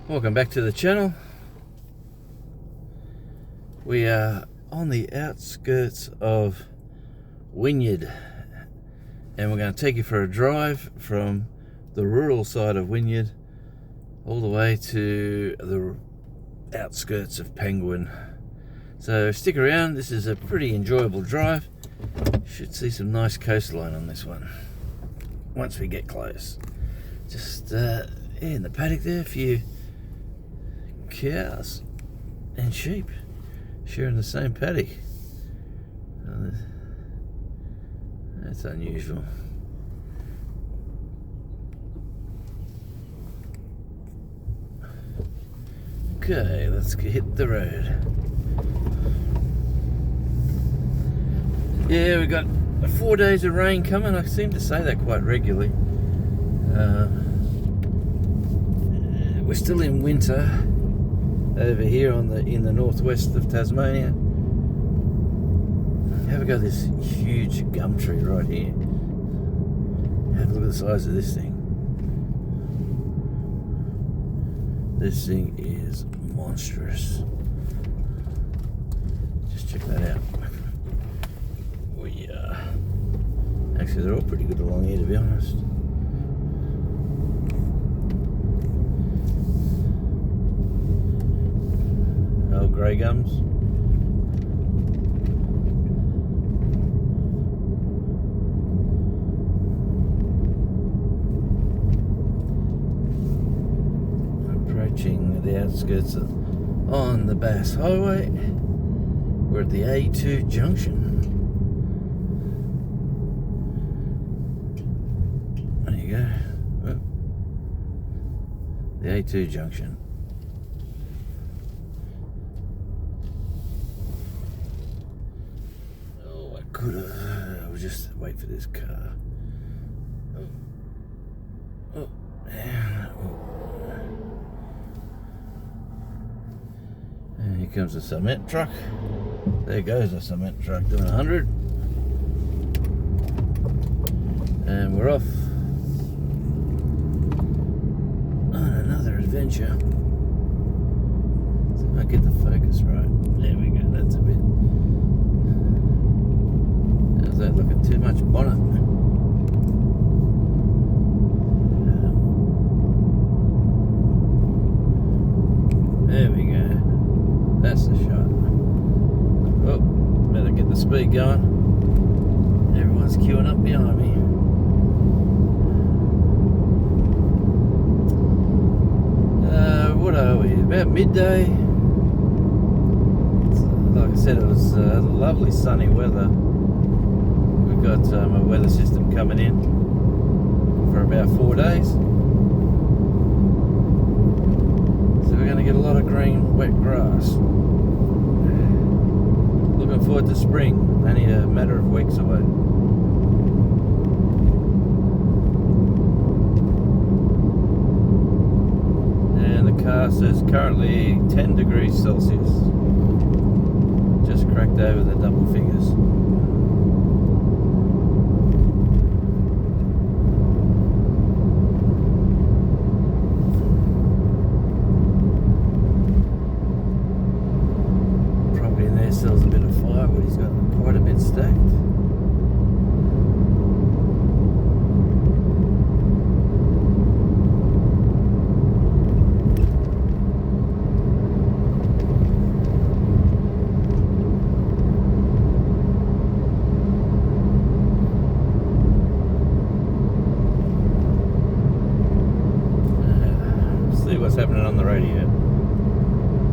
Welcome back to the channel. We are on the outskirts of Wynyard and we're going to take you for a drive from the rural side of Wynyard all the way to the outskirts of Penguin. So stick around, this is a pretty enjoyable drive. Should see some nice coastline on this one once we get close. Just in the paddock there, a few cows and sheep sharing the same paddock. That's unusual. Okay, let's hit the road. Yeah, we got 4 days of rain coming. I seem to say that quite regularly. We're still in winter over here in the northwest of Tasmania. Have a go at this huge gum tree right here. Have a look at the size of this thing. This thing is monstrous. Just check that out. Actually, they're all pretty good along here, to be honest. Oh, grey gums. Approaching the outskirts on the Bass Highway. We're at the A2 junction. There you go. Oh. The A2 junction. We'll just wait for this car. Oh, yeah. And here comes the cement truck. There goes the cement truck doing 100. And we're off on another adventure. See if I get the focus right. There we go, that's a bit. How's that looking? Too much bonnet. There we go. That's the shot. Oh, better get the speed going. Everyone's queuing up behind me. What are we? About midday. Like I said, it was lovely sunny weather. We've got a weather system coming in for about 4 days. So we're going to get a lot of green, wet grass. Looking forward to spring, only a matter of weeks away. And the car says currently 10 degrees Celsius. Just cracked over the double figures. Probably in there sells a bit of firewood. He's got quite a bit stacked. What's happening on the radio?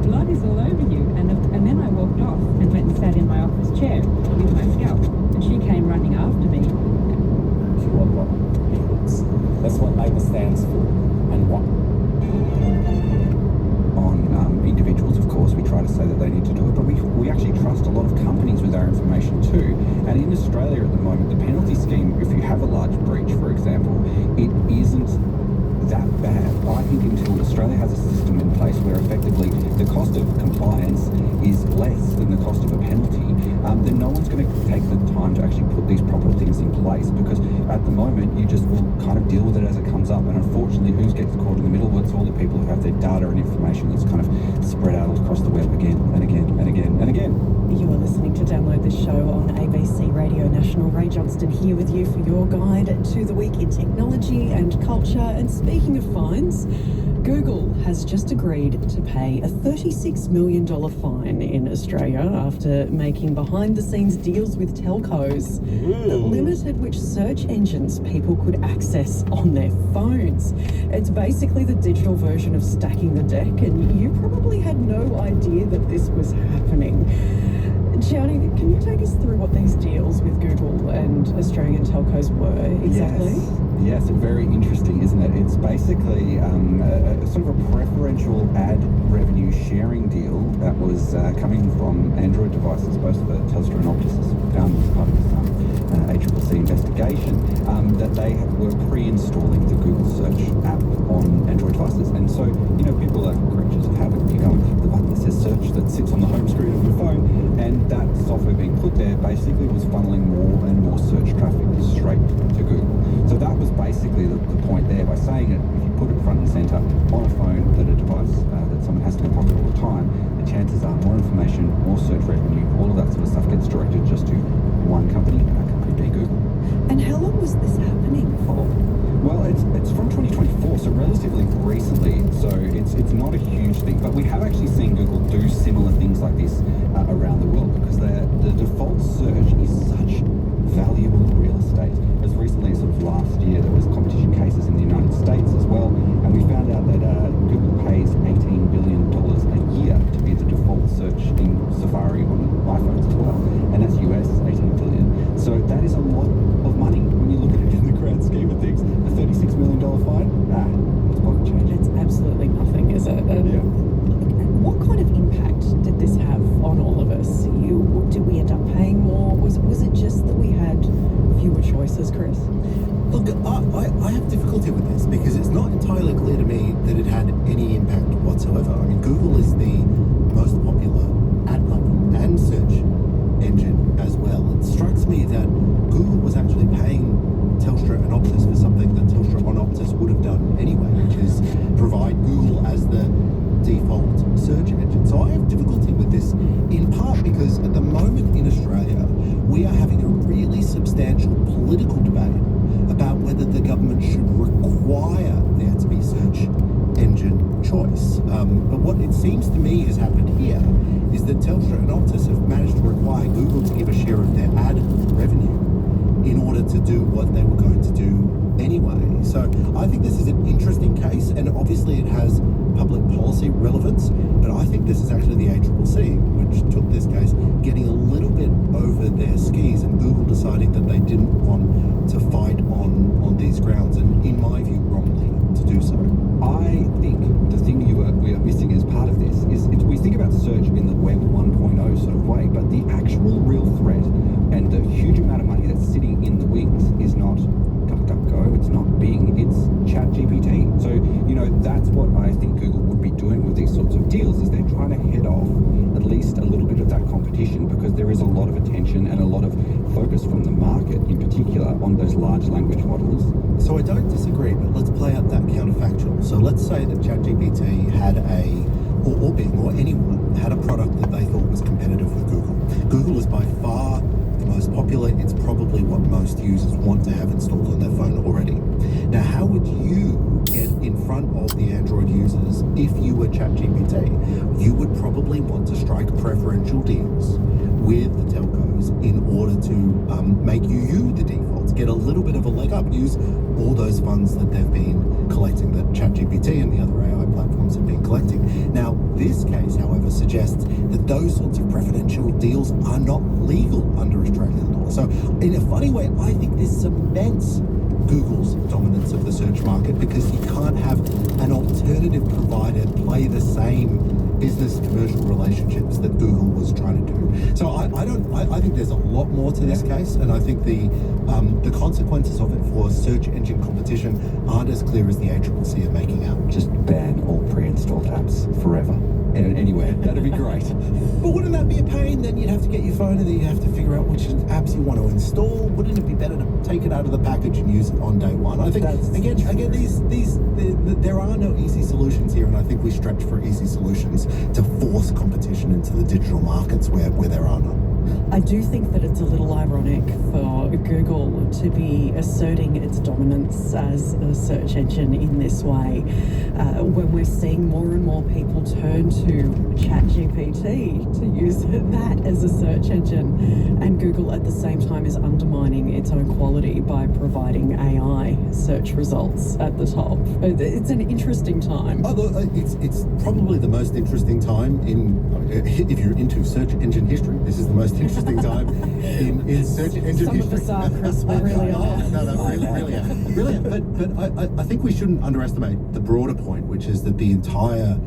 Blood is all over you, and then I walked off and went and sat in my office chair with my scalp, and she came running after me. What means. That's what Labour stands for, and what. On individuals, of course, we try to say that they need to do it, but we actually trust a lot of companies with our information too. And in Australia at the moment, the penalty scheme, if you have a large breach, for example, it isn't that bad. I think until Australia has a system in place where effectively the cost of compliance is less than the cost of a penalty, then no one's going to take the time to actually put these proper things in place, because at the moment you just will kind of deal with it as it comes up, and unfortunately who gets caught in the middle? Well, it's all the people who have their data and information that's kind of spread out across the web again and again and again and again. You are listening to Download the Show on ABC Radio National. Ray Johnston here with you for your guide to the week in technology and culture. And speaking of fines, Google has just agreed to pay a $36 million fine in Australia after making behind-the-scenes deals with telcos that limited which search engines people could access on their phones. It's basically the digital version of stacking the deck, and you probably had no idea that this was happening. Gianni, can you take us through what these deals with Google and Australian telcos were exactly? Yes, very interesting, isn't it? It's basically a sort of a preferential ad revenue sharing deal that was coming from Android devices, both for Telstra and Optus, found as part of this ACCC investigation, that they were pre-installing the Google search app on Android devices. And so, people are creatures of habit. You go and click the button that says search that sits on the home screen of your phone, and that software being put there basically was funneling more and more search traffic straight to Google. So that was basically the point there. By saying it, if you put it front and center on a phone, that a device that someone has in their pocket all the time, the chances are more information, more search revenue, all of that sort of stuff gets directed just to one company, and that company being Google. And how long was this happening for? Well, it's from 2024, so relatively recently, so it's not a huge thing, but we have actually seen Google do similar things like this around the world, because the default search is such valuable real estate. As recently as sort of last year, there was competition cases in the United States as well, and we found out that Google pays $18 billion a year to be the default search in Safari on iPhones as well, and that's US, 18 billion. So that is a lot of money when you look at it in the grand scheme of things. A $36 million fine? It's pocket change. It's absolutely nothing, is it? Yeah. What kind of impact did this have on all of us? Did we end up paying more? Was it just that we had fewer choices, Chris? Look, I have difficulty with this because it's not entirely clear to me that it had any impact whatsoever. I mean, Google is the most popular ad platform and search engine as well. It strikes me that Google was actually paying Telstra and Optus for something that Telstra and Optus would have done anyway, which is provide Google as the default search engine. So I have difficulty with this in part because at the moment in Australia, we are having a really substantial political debate about whether the government should require there to be search engine choice. But what it seems to me has happened here is that Telstra and Optus have managed to require Google to give a share of their ad revenue in order to do what they were going to do anyway. So I think this is an interesting case, and obviously it has public policy relevance, but I think this is actually the ACCC, which took this case, getting a little bit over their skis, and Google deciding that they didn't want to fight on these grounds, and in my view, wrongly to do so. I think the thing we are missing as part of this is we think about search in the Web 1.0 sort of way, but the actual real threat and the huge amount of money that's sitting in the wings is not DuckDuckGo, it's not Bing, it's ChatGPT. So, that's what I think Google would be doing with these sorts of deals, is they're trying to head off at least a little bit of that competition, because there is a lot of attention and a lot of focus from the market in particular on those large language models. So I don't disagree, but let's play out that counterfactual. So let's say that ChatGPT had or Bing, or anyone, had a product that they thought was competitive with Google. Google is by far the most popular. It's probably what most users want to have installed on their phone already. Now, how would you get in front of the Android users if you were ChatGPT? You would probably want to strike preferential deals with the telcos in order to make you the default, get a little bit of a leg up, use all those funds that they've been collecting, that ChatGPT and the other AI platforms have been collecting. Now, this case, however, suggests that those sorts of preferential deals are not legal under Australian law. So, in a funny way, I think this cements Google's dominance of the search market, because you can't have an alternative provider play the same business commercial relationships that Google was trying to do. So I think there's a lot more to this case, and I think the consequences of it for search engine competition aren't as clear as the ACCC are making out. Just ban all pre-installed apps forever. And anyway, that'd be be great. But wouldn't that be a pain? Then you'd have to get your phone and then you'd have to figure out which apps you want to install. Wouldn't it be better to take it out of the package and use it on day one? I think again there are no easy solutions here, and I think we stretch for easy solutions to force competition into the digital markets where there are none. I do think that it's a little ironic for Google to be asserting its dominance as a search engine in this way when we're seeing more and more people turn to ChatGPT to use that as a search engine, and Google at the same time is undermining its own quality by providing AI search results at the top. It's an interesting time. It's probably the most interesting time if you're into search engine history. This is the most interesting time in search engine history. Some of us are, Chris, we really are. No, brilliant. But I think we shouldn't underestimate the broader point, which is that the entire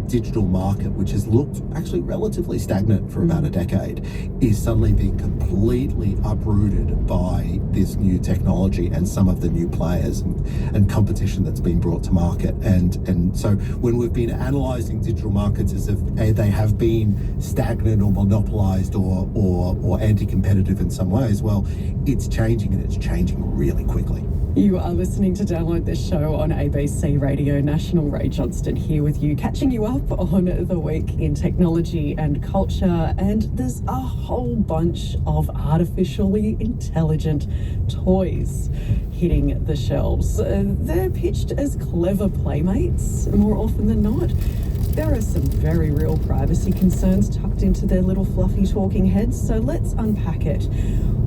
digital market, which has looked actually relatively stagnant for about a decade, is suddenly being completely uprooted by this new technology and some of the new players and competition that's been brought to market. And so when we've been analysing digital markets as if they have been stagnant or monopolised or anti-competitive in some ways, well, it's changing, and it's changing really quickly. You are listening to Download This Show on ABC Radio National. Ray Johnston here with you, catching you up on the week in technology and culture. And there's a whole bunch of artificially intelligent toys hitting the shelves. They're pitched as clever playmates more often than not. There are some very real privacy concerns tucked into their little fluffy talking heads, so let's unpack it.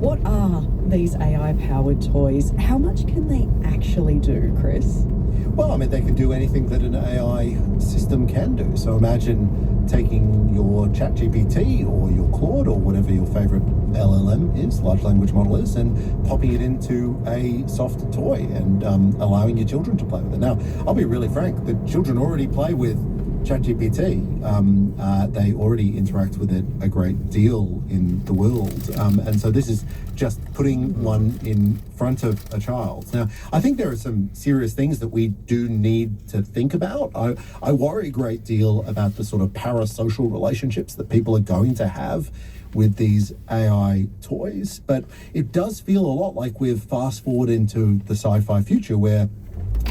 What are these AI-powered toys? How much can they actually do, Chris? Well, I mean, they can do anything that an AI system can do. So imagine taking your ChatGPT or your Claude or whatever your favorite LLM is, large language model is, and popping it into a soft toy and allowing your children to play with it. Now, I'll be really frank, the children already play with ChatGPT. They already interact with it a great deal in the world. And so this is just putting one in front of a child. Now, I think there are some serious things that we do need to think about. I worry a great deal about the sort of parasocial relationships that people are going to have with these AI toys. But it does feel a lot like we've fast forwarded into the sci-fi future where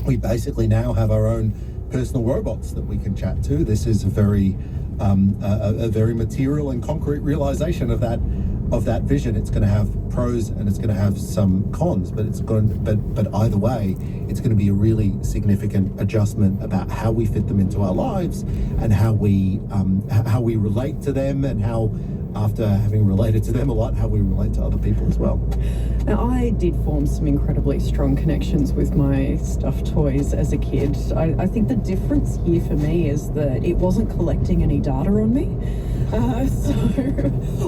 we basically now have our own personal robots that we can chat to. This is a very material and concrete realization of that vision. It's going to have pros and it's going to have some cons, but but either way, it's going to be a really significant adjustment about how we fit them into our lives and how we relate to them, and how, after having related to them a lot, how we relate to other people as well. Now, I did form some incredibly strong connections with my stuffed toys as a kid. I think the difference here for me is that it wasn't collecting any data on me. So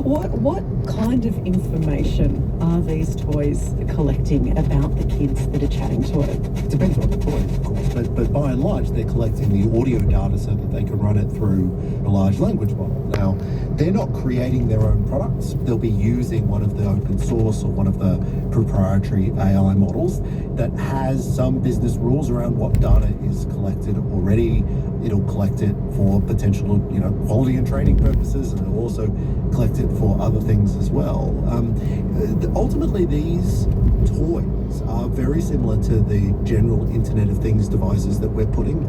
what kind of information are these toys collecting about the kids that are chatting to it? Depends on the toy, of course, but by and large, they're collecting the audio data so that they can run it through a large language model. Now, they're not creating their own products. They'll be using one of the open source or one of the proprietary AI models that has some business rules around what data is collected already. It'll collect it for potential, quality and training purposes, and it'll also collect it for other things as well. Ultimately, these toys are very similar to the general Internet of Things devices that we're putting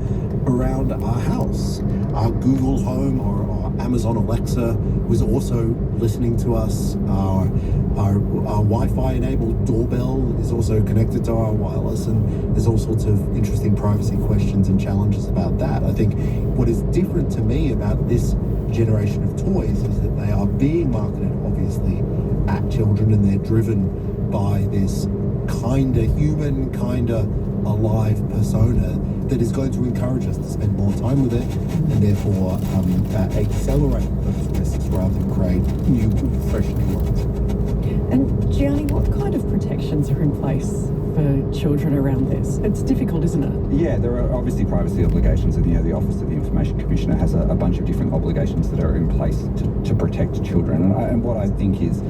around our house. Our Google Home or our Amazon Alexa was also listening to us. Our Wi-Fi enabled doorbell is also connected to our wireless, and there's all sorts of interesting privacy questions and challenges about that. I think what is different to me about this generation of toys is that they are being marketed obviously at children, and they're driven by this kind of human, kind of alive persona that is going to encourage us to spend more time with it, and therefore accelerate those risks rather than create new, fresh new ones. And Gianni, what kind of protections are in place for children around this? It's difficult, isn't it? Yeah, there are obviously privacy obligations, and the Office of the Information Commissioner has a bunch of different obligations that are in place to protect children. And what I think is,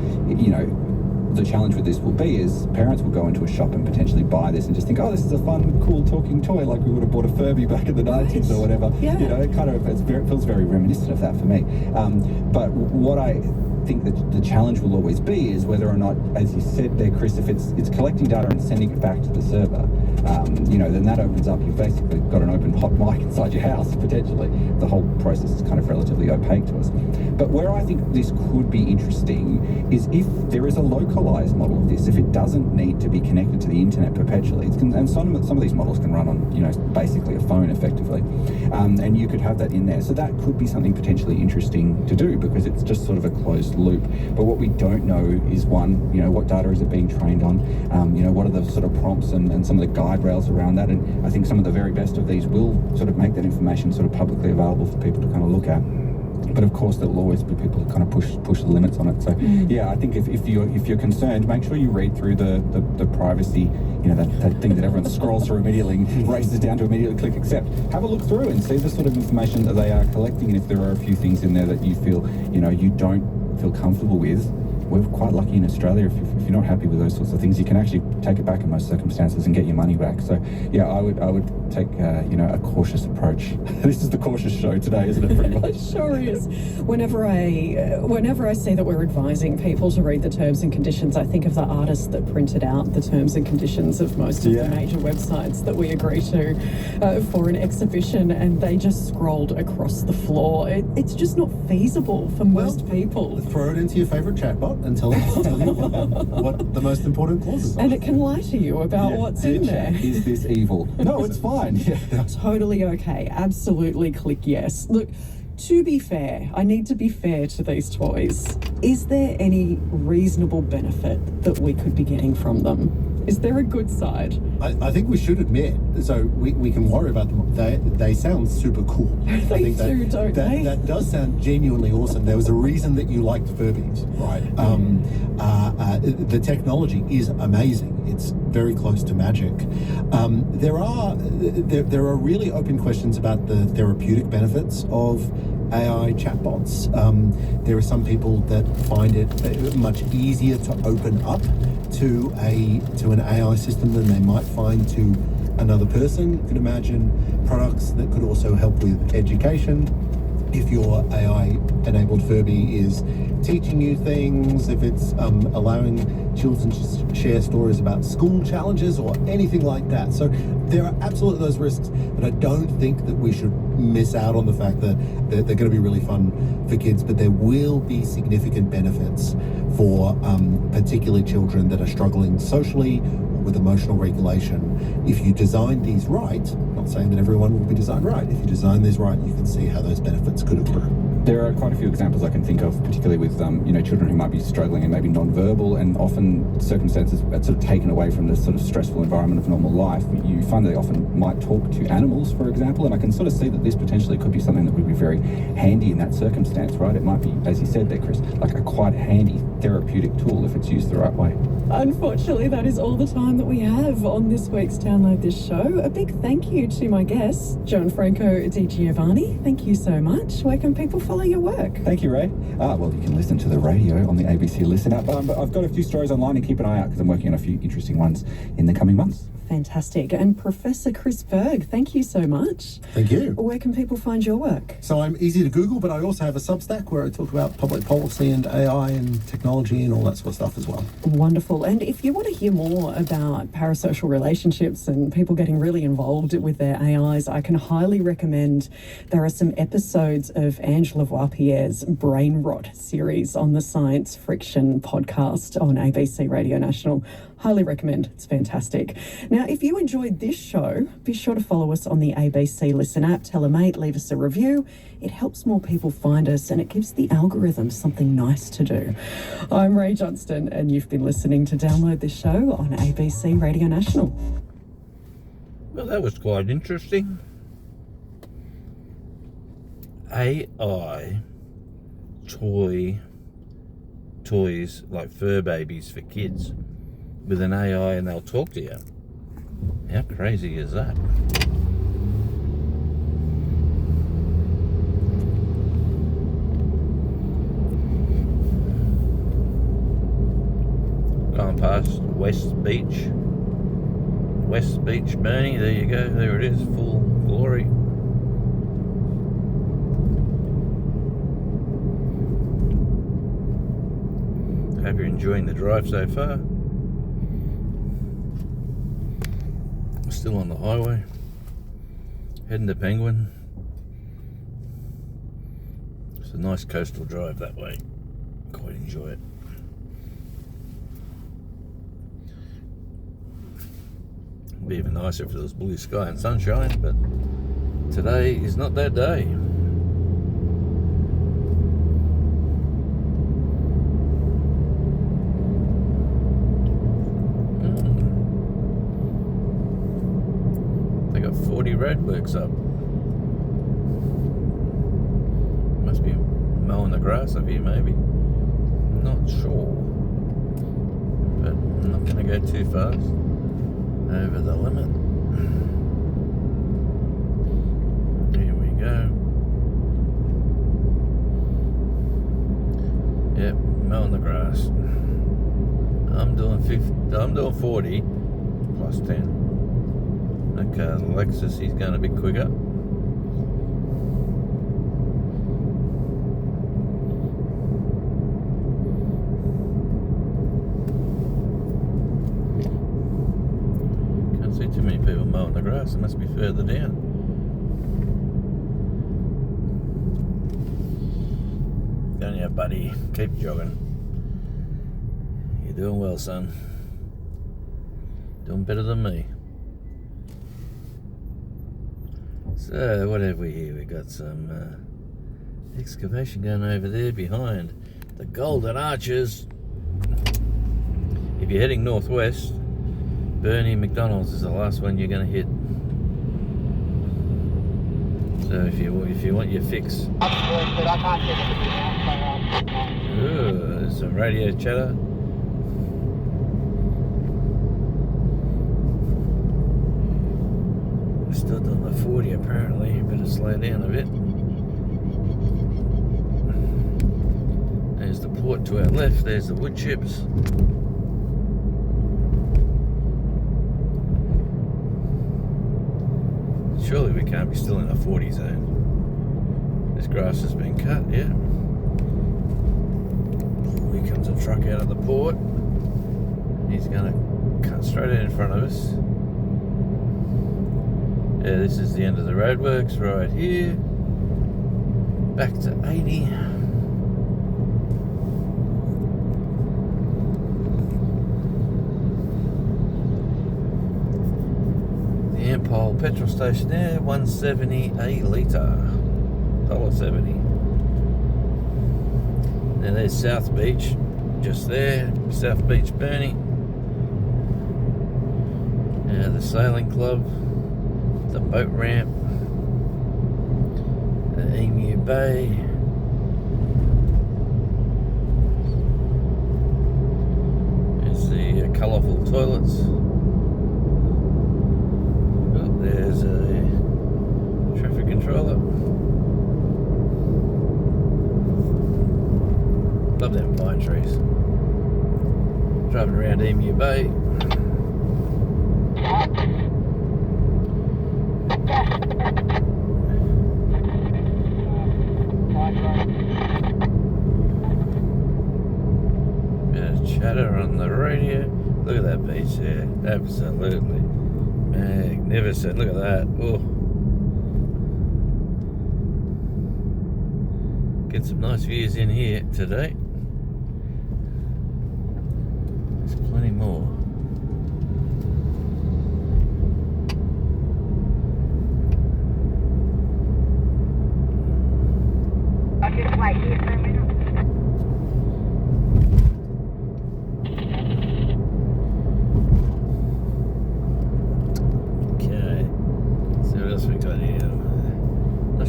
the challenge with this will be is parents will go into a shop and potentially buy this and just think, oh, this is a fun, cool talking toy, like we would have bought a Furby back in the 90s or whatever. Yeah. You know, it feels very reminiscent of that for me. But what I think that the challenge will always be is whether or not, as you said there, Chris, if it's collecting data and sending it back to the server, then that opens up, you've basically got an open hot mic inside your house, potentially. The whole process is kind of relatively opaque to us. But where I think this could be interesting is if there is a localized model of this, if it doesn't need to be connected to the internet perpetually, and some of these models can run on, basically a phone effectively, and you could have that in there. So that could be something potentially interesting to do because it's just sort of a closed loop. But what we don't know is what data is it being trained on? What are the sort of prompts and some of the guide rails around that? And I think some of the very best of these will sort of make that information sort of publicly available for people to kind of look at. But of course, there will always be people who kind of push the limits on it. So yeah, I think if you're concerned, make sure you read through the privacy, that thing that everyone scrolls through immediately and races down to immediately click accept. Have a look through and see the sort of information that they are collecting, and if there are a few things in there that you feel you don't feel comfortable with. We're quite lucky in Australia. If you're not happy with those sorts of things, you can actually take it back in most circumstances and get your money back. So yeah, I would take a cautious approach. This is the cautious show today, isn't it? Pretty much. It sure is. Whenever I see that we're advising people to read the terms and conditions, I think of the artist that printed out the terms and conditions of most of the major websites that we agree to for an exhibition, and they just scrolled across the floor. It's just not feasible for most people. Throw it into your favourite chatbot and tell you what the most important clauses are. And it can lie to you about what's in there. Is this evil? No, it's fine. Yeah. Totally okay. Absolutely click yes. Look, to be fair, I need to be fair to these toys. Is there any reasonable benefit that we could be getting from them? Is there a good side? I think we should admit, so we can worry about them. They sound super cool. They do, don't they? That does sound genuinely awesome. There was a reason that you liked Furbies, right? The technology is amazing. It's very close to magic. There are really open questions about the therapeutic benefits of AI chatbots. There are some people that find it much easier to open up to an AI system than they might find to another person. You can imagine products that could also help with education. If your AI-enabled Furby is teaching you things, if it's allowing children to share stories about school challenges or anything like that. So there are absolutely those risks, but I don't think that we should miss out on the fact that they're going to be really fun for kids, but there will be significant benefits for particularly children that are struggling socially with emotional regulation. If you design these right, I'm not saying that everyone will be designed right, if you design these right, you can see how those benefits could accrue. There are quite a few examples I can think of, particularly with children who might be struggling and maybe non-verbal, and often circumstances that sort of taken away from the sort of stressful environment of normal life. You find that they often might talk to animals, for example, and I can sort of see that this potentially could be something that would be very handy in that circumstance, right? It might be, as you said there, Chris, like a quite handy therapeutic tool if it's used the right way. Unfortunately, that is all the time that we have on this week's Download This Show. A big thank you to my guests, Gianfranco Di Giovanni. Thank you so much. Where can people follow your work? Thank you, Ray. Well, you can listen to the radio on the ABC Listen app. But I've got a few stories online, and keep an eye out because I'm working on a few interesting ones in the coming months. Fantastic. And Professor Chris Berg, thank you so much. Thank you. Where can people find your work? So I'm easy to Google, but I also have a Substack where I talk about public policy and AI and technology and all that sort of stuff as well. Wonderful. And if you want to hear more about parasocial relationships and people getting really involved with their AIs, I can highly recommend there are some episodes of Angela Voipierre's Brain Rot series on the Science Friction podcast on ABC Radio National. Highly recommend. It's fantastic. Now, if you enjoyed this show, be sure to follow us on the ABC Listen app. Tell a mate, leave us a review. It helps more people find us and it gives the algorithm something nice to do. I'm Ray Johnston and you've been listening to Download This Show on ABC Radio National. Well, that was quite interesting. AI toys like fur babies for kids with an AI and they'll talk to you. How crazy is that? West Beach. West Beach, Bernie. There you go. There it is. Full glory. Hope you're enjoying the drive so far. Still on the highway. Heading to Penguin. It's a nice coastal drive that way. Quite enjoy it. It'd be even nicer if there was blue sky and sunshine, but today is not that day. They got 40 roadworks up. Must be mowing the grass up here, maybe. Not sure, but I'm not going to go too fast over the limit. Here we go. Yep, mowing the grass. I'm doing 40 plus 10. Okay, Lexus, he's going to be quicker. Can't see too many people mowing the grass. It must be further down. Down here, buddy. Keep jogging. You're doing well, son. Doing better than me. So, what have we here? We got some excavation going over there behind the Golden Arches. If you're heading northwest, Burnie McDonald's is the last one you're going to hit. So if you want your fix. Ooh, there's some radio chatter. Still doing the 40 apparently, better slow down a bit. There's the port to our left, there's the wood chips. Surely we can't be still in a 40 zone. This grass has been cut, yeah. Here comes a truck out of the port. He's gonna cut straight out in front of us. Yeah, this is the end of the roadworks right here. Back to 80. The Ampol petrol station there, $1.70 a litre. $1.70. Now there's South Beach, just there. South Beach, Burnie. The sailing club. The boat ramp, the Emu Bay, there's the colourful toilets. Oh, there's a traffic controller. Love them pine trees. Driving around Emu Bay. Bit of chatter on the radio. Look at that beach there. Absolutely magnificent. Look at that. Oh. Get some nice views in here today. There's plenty more.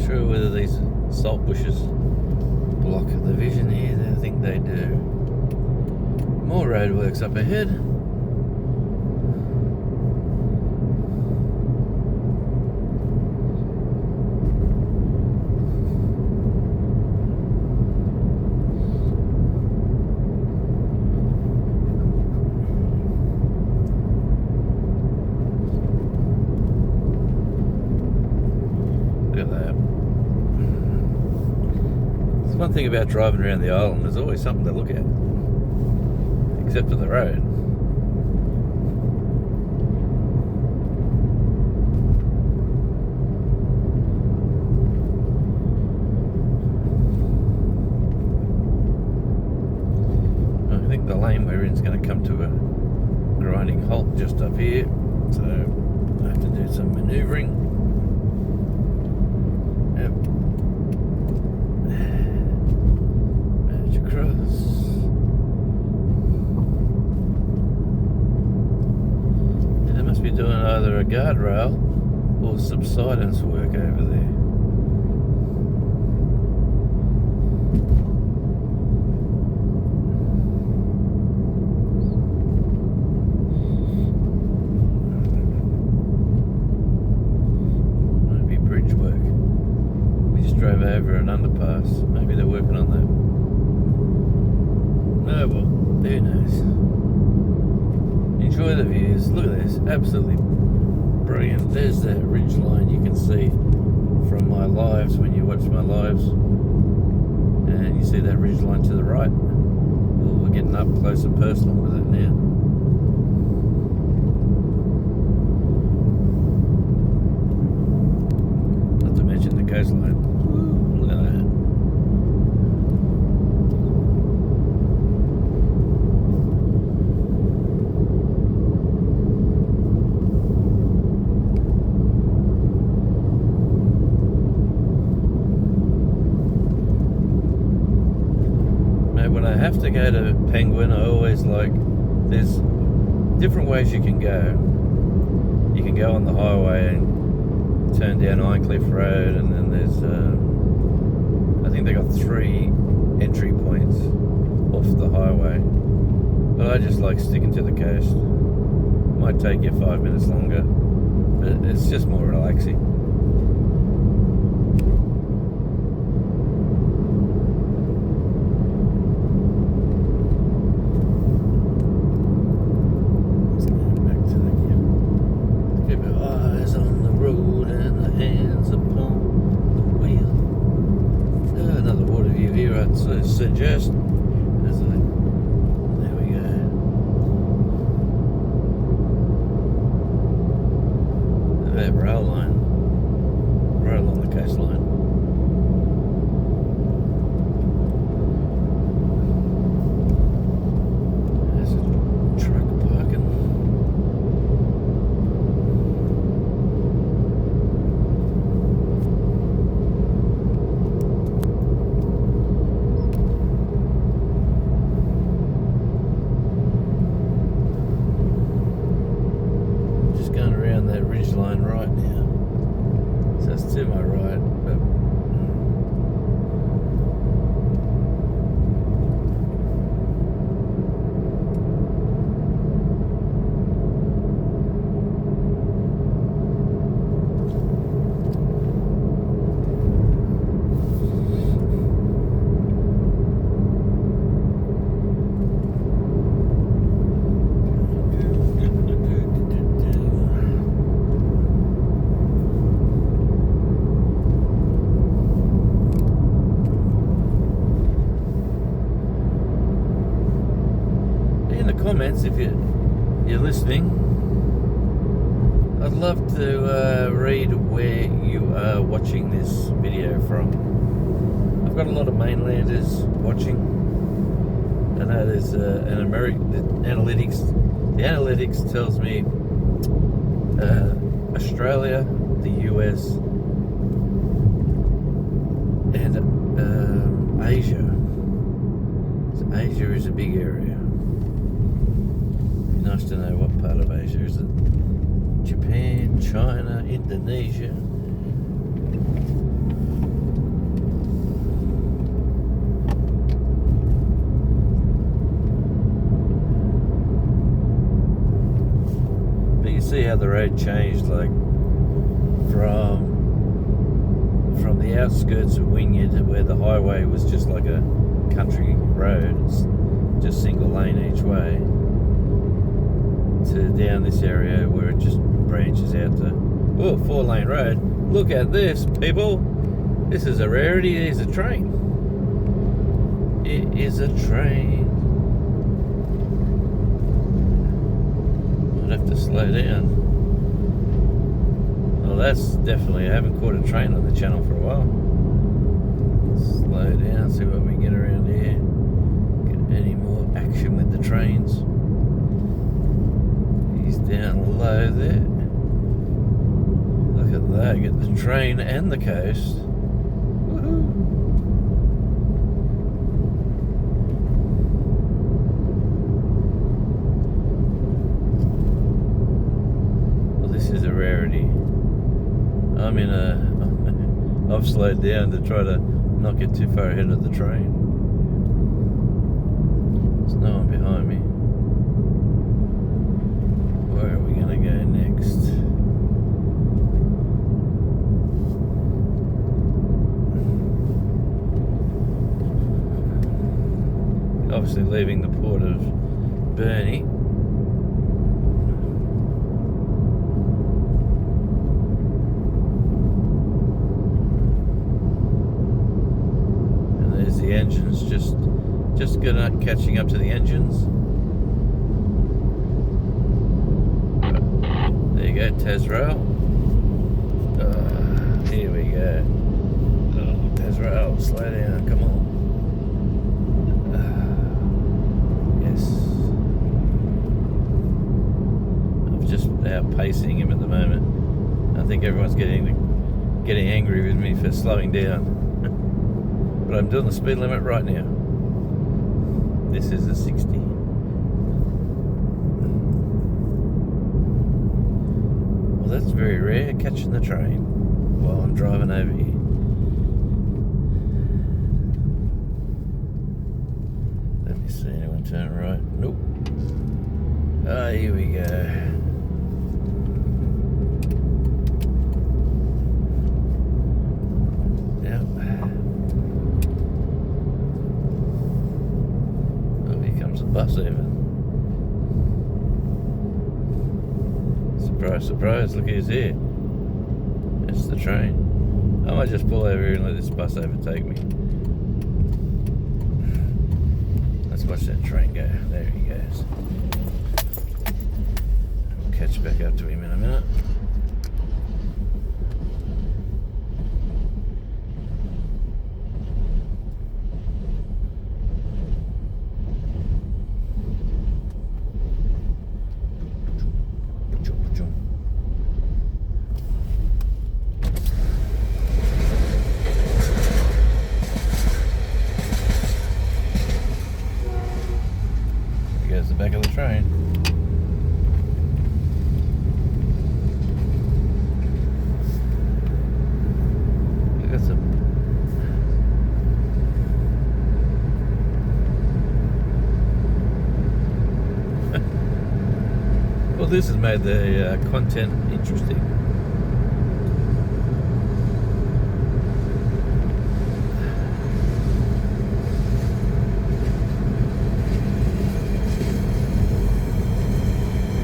Whether these salt bushes block the vision here. I think they do. More roadworks up ahead. Look at that. It's one thing about driving around the island, there's always something to look at. Except for the road. I think the lane we're in is going to come to a grinding halt just up here, so I have to do some manoeuvring. Yep. Manage across. And they must be doing either a guardrail or subsidence work over there. Drove over an underpass. Maybe they're working on that. Oh well, who knows. Enjoy the views. Look at this. Absolutely brilliant. There's that ridge line you can see from my lives when you watch my lives. And you see that ridge line to the right. Well, we're getting up close and personal with it now. Not to mention the coastline. Look at that. Mate, when I have to go to Penguin, I always there's different ways you can go. You can go on the highway and turn down Ironcliff Road, and then there's I think they got 3 entry points off the highway, but I just like sticking to the coast. Might take you 5 minutes longer, but it's just more relaxing. Let's get back to the keep your eyes on the road and the hands upon the wheel. Another water view here, I'd suggest. There we go. That rail line, right along the coastline. There's a truck parking. Going around that ridge line right now, so it's to my right, but comments if you're listening. I'd love to read where you are watching this video from. I've got a lot of mainlanders watching. I know there's an American analytics. The analytics tells me Australia, the US, and Asia. So Asia is a big area. Nice to know what part of Asia is it. Japan, China, Indonesia. But you see how the road changed, like from the outskirts of Wynyard, where the highway was just like a country road, it's just single lane each way, to down this area where it just branches out to 4-lane road. Look at this, people. This is a rarity. It is a train. It is a train. I'd have to slow down. Well, that's definitely, I haven't caught a train on the channel for a while. Slow down, see what we get around here. Get any more action with the trains. He's down low there. Look at that, get the train and the coast. Woohoo! Well, this is a rarity. I've slowed down to try to not get too far ahead of the train. There's no one behind me. Where are we going to go next? Obviously leaving the port of Burnie. And there's the engines, just good at catching up to the engines. There you go, Tasrail. Here we go. Oh, Tasrail, slow down, come on. Just outpacing him at the moment. I think everyone's getting angry with me for slowing down. But I'm doing the speed limit right now. This is a 60. Well, that's very rare, catching the train while I'm driving over here. Let me see, anyone turn right? Nope. Ah, here we go. Bus even. Surprise, surprise, look who's here. It's the train. I might just pull over here and let this bus overtake me. Let's watch that train go. There he goes. We'll catch back up to him in a minute. There's the back of the train. Look at some. Well, this has made the content interesting.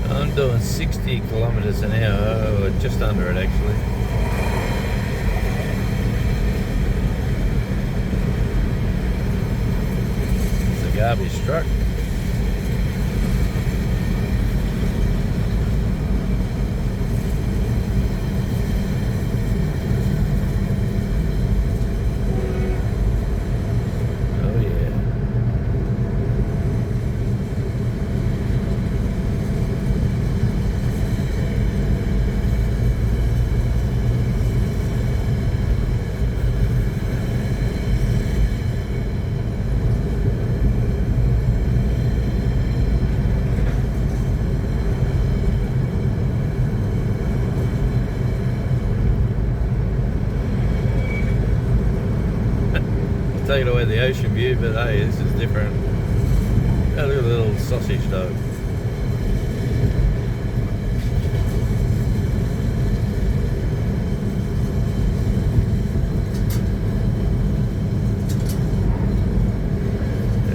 I'm doing 60 kilometers an hour, or just under it actually. It's a garbage truck. Taking away the ocean view, but hey, this is different. Oh, look at the little sausage dog.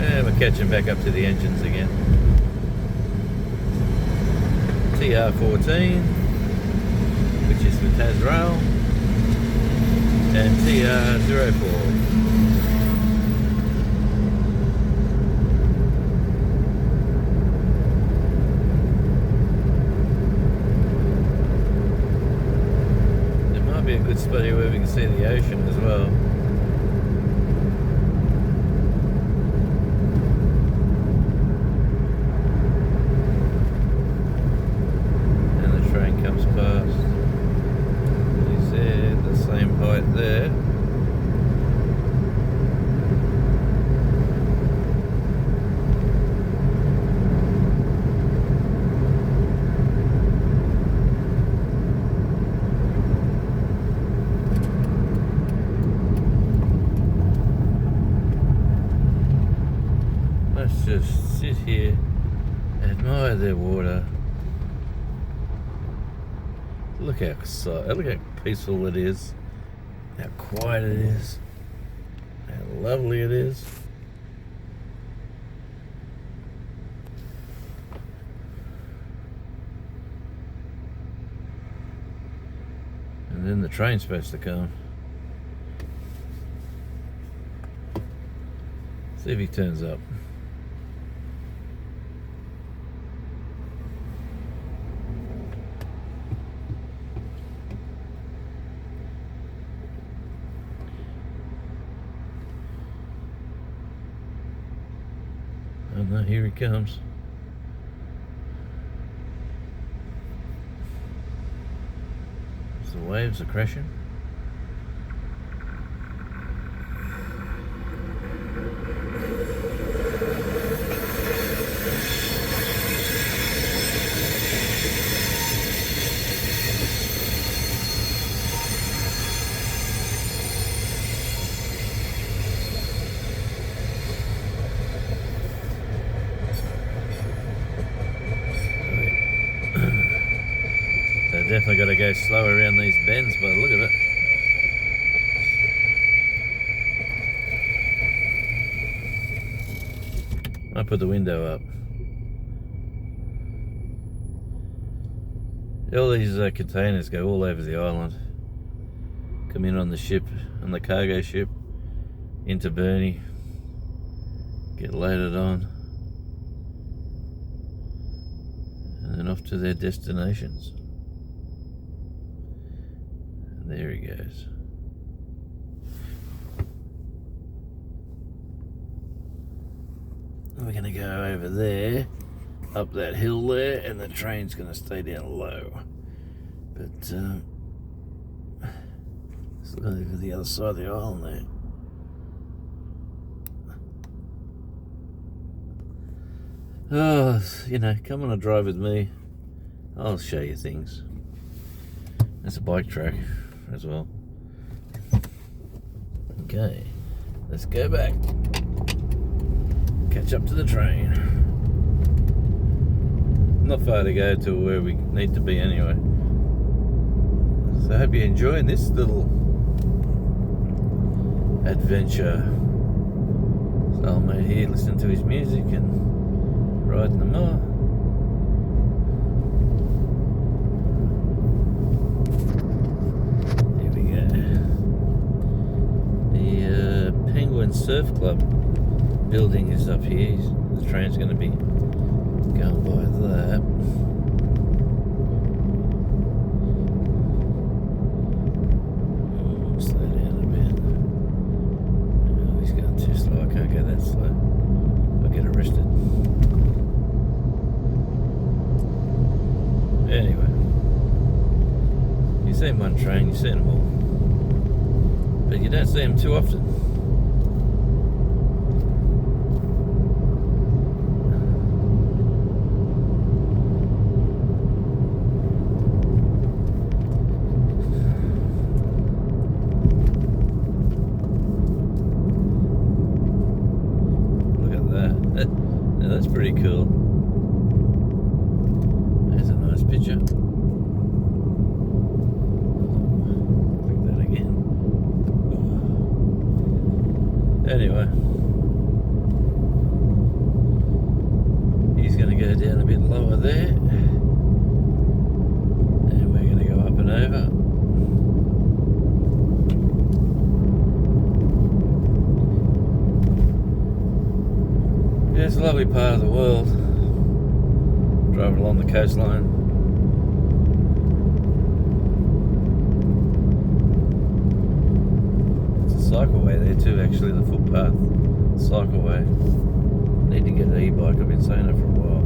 And we're catching back up to the engines again. TR14, which is the Tasrail. and TR04. Be a good spot here where we can see the ocean as well. And the train comes past. He's there, the same height there. Let's just sit here, admire their water. Look how peaceful it is, how quiet it is, how lovely it is. And then the train's supposed to come. See if he turns up. Oh no, here he comes. As the waves are crashing. Definitely got to go slower around these bends by the look of it. I put the window up. All these containers go all over the island. Come in on the ship, on the cargo ship, into Burnie, get loaded on, and then off to their destinations. There he goes. We're going to go over there, up that hill there, and the train's going to stay down low. But let's look over the other side of the island there. Oh, you know, come on a drive with me. I'll show you things. There's a bike track as well. Okay, let's go back. Catch up to the train. Not far to go to where we need to be anyway. So I hope you're enjoying this little adventure. So old mate here listening to his music and riding the mower. Surf Club building is up here. The train's going to be going by that. Slow down a bit. Oh, he's going too slow. I can't go that slow. I'll get arrested. Anyway, you see one train, you see them all, but you don't see them too often. Now that's pretty cool. There's a nice picture. Click that again. Anyway, he's going to go down a bit lower there, and we're going to go up and over. It's a lovely part of the world. Driving along the coastline. It's a cycleway there too, actually, the footpath. Cycleway. Need to get an e-bike, I've been saying it for a while.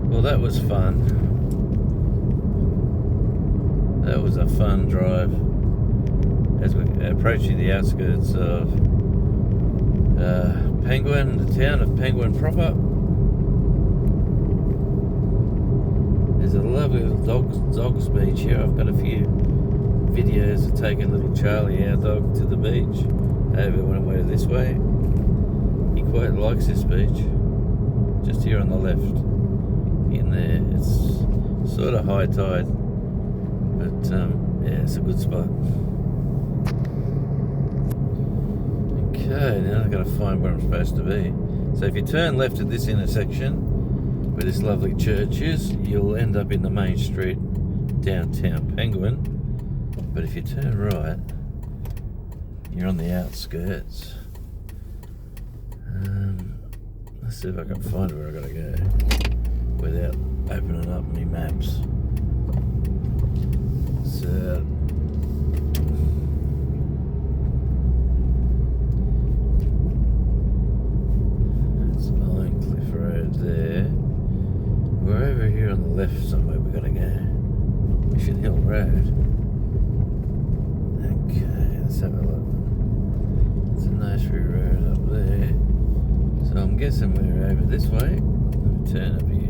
Well, that was fun. That was a fun drive as we're approaching the outskirts of Penguin, the town of Penguin proper. There's a lovely little dog's beach here. I've got a few videos of taking little Charlie, our dog, to the beach over when we're this way. He quite likes this beach. Just here on the left. In there, it's sort of high tide, but yeah, it's a good spot. Okay, now I've got to find where I'm supposed to be. So if you turn left at this intersection where this lovely church is, you'll end up in the main street downtown Penguin. But if you turn right, you're on the outskirts. Let's see if I can find where I gotta go without opening up my maps. So that's Iron Cliff Road there. We're over here on the left somewhere we gotta go. Mission Hill Road. Okay, let's have a look. It's a nursery road up there. So I'm guessing we're over this way. Let me turn up here.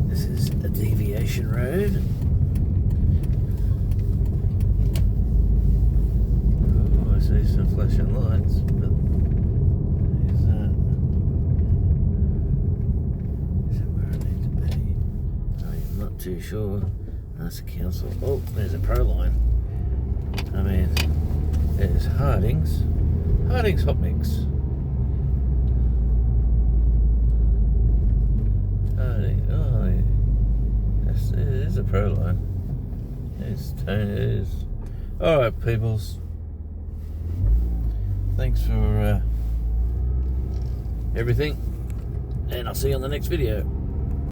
This is a deviation road. Oh, I see some flashing lights, but is that where I need to be? I'm not too sure. That's a council. Oh, there's a Proline. I mean, there's Harding's Hot Mix. There's a Proline. There's alright, peoples. Thanks for everything, and I'll see you on the next video.